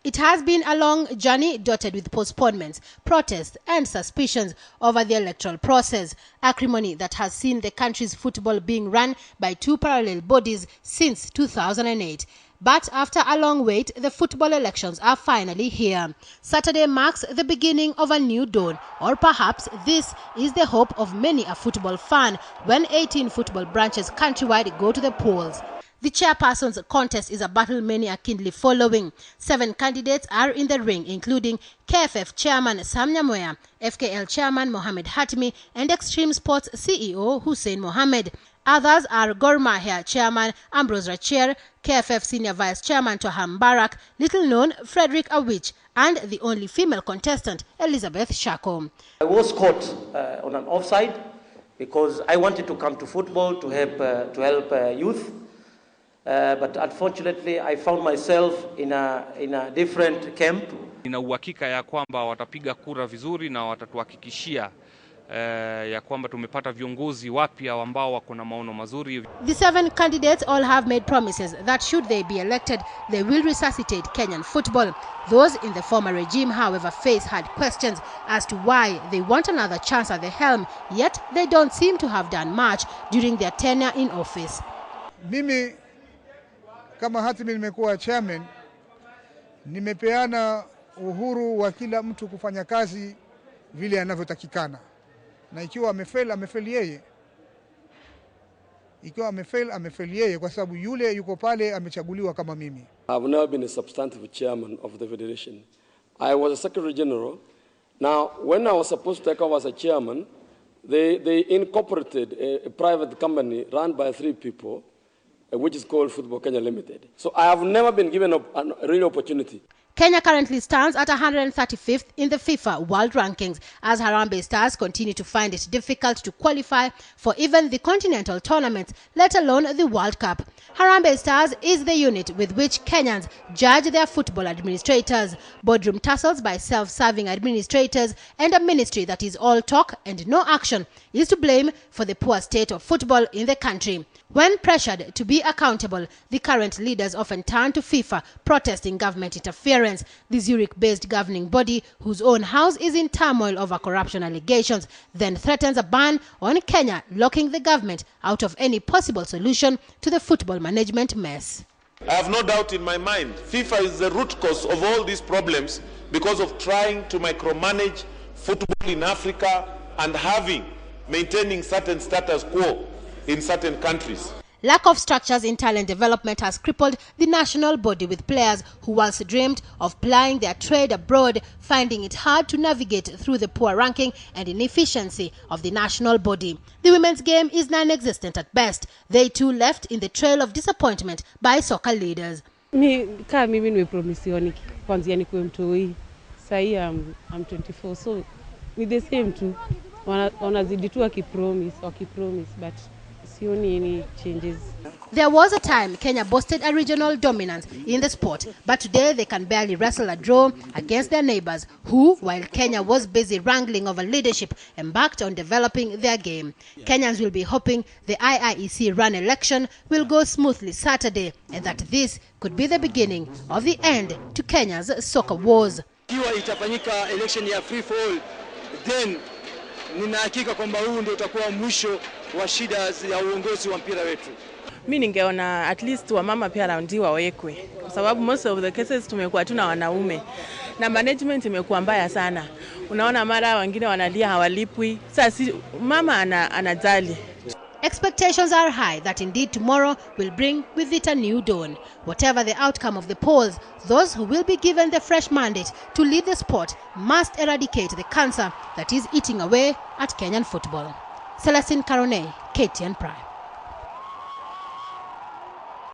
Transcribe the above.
It has been a long journey dotted with postponements, protests and suspicions over the electoral process, acrimony that has seen the country's football being run by two parallel bodies since 2008. But after a long wait, the football elections are finally here. Saturday marks the beginning of a new dawn, or perhaps this is the hope of many a football fan when 18 football branches countrywide go to the polls. The chairperson's contest is a battle many are keenly following. 7 candidates are in the ring, including KFF chairman Sam Nyamoya, FKL chairman Mohamed Hatmi, and Extreme Sports CEO Hussein Mohamed. Others are Gor Mahia chairman Ambrose Rachier, KFF senior vice chairman Toham Barak, little-known Frederick Awich, and the only female contestant, Elizabeth Shako. I was caught on an offside because I wanted to come to football to help youth. But unfortunately, I found myself in a different camp. Nina uhakika ya kwamba watapiga kura vizuri na watatuhakikishia ya kwamba tumepata viongozi wapya ambao wako na maono mazuri. The 7 candidates all have made promises that should they be elected, they will resuscitate Kenyan football. Those in the former regime, however, face hard questions as to why they want another chance at the helm, yet they don't seem to have done much during their tenure in office. Mimi kama Hatimi nimekuwa chairman, nimepeana uhuru wa kila mtu kufanya kazi vile anavyotakikana. Na ikiwa amefeli yeye. Ikiwa amefeli yeye kwa sababu yule yuko pale amechaguliwa kama mimi. I've never been a substantive chairman of the federation. I was a secretary general. Now, when I was supposed to take over as a chairman, they incorporated a private company run by 3 people, which is called Football Kenya Limited. So I have never been given a real opportunity. Kenya currently stands at 135th in the FIFA World Rankings as Harambee Stars continue to find it difficult to qualify for even the continental tournaments, let alone the World Cup. Harambee Stars is the unit with which Kenyans judge their football administrators. Boardroom tussles by self-serving administrators and a ministry that is all talk and no action is to blame for the poor state of football in the country. When pressured to be accountable, the current leaders often turn to FIFA, protesting government interference. The Zurich-based governing body, whose own house is in turmoil over corruption allegations, then threatens a ban on Kenya, locking the government out of any possible solution to the football management mess. I have no doubt in my mind, FIFA is the root cause of all these problems because of trying to micromanage football in Africa and maintaining certain status quo in certain countries. Lack of structures in talent development has crippled the national body, with players who once dreamed of plying their trade abroad finding it hard to navigate through the poor ranking and inefficiency of the national body. The women's game is non-existent at best. They too left in the trail of disappointment by soccer leaders. Mimi nimepromisiwa kwanza nikuwe mtoi. Sahi I'm 24, so with the same too. Wanazidi tu wakipromise, but sioni any changes. There was a time Kenya boasted a regional dominance in the sport, but today they can barely wrestle a draw against their neighbors who, while Kenya was busy wrangling over leadership, embarked on developing their game. Kenyans will be hoping the IIEC-run election will go smoothly Saturday and that this could be the beginning of the end to Kenya's soccer wars. Ikiwa itafanyika election ya free for all, then nina hakika kwamba huu ndio utakuwa mwisho wa shida ya uongozi wa mpira wetu. Mimi ningeona at least wamama pia raundi wawekwe, kwa sababu most of the cases tumekuwa tuna wanaume na management imekuwa mbaya sana. Unaona mara wengine wanalia hawalipwi. Sasa mama anajali. Expectations are high that indeed tomorrow will bring with it a new dawn. Whatever the outcome of the polls, those who will be given the fresh mandate to lead the sport must eradicate the cancer that is eating away at Kenyan football. Celestine Karone, KTN Prime.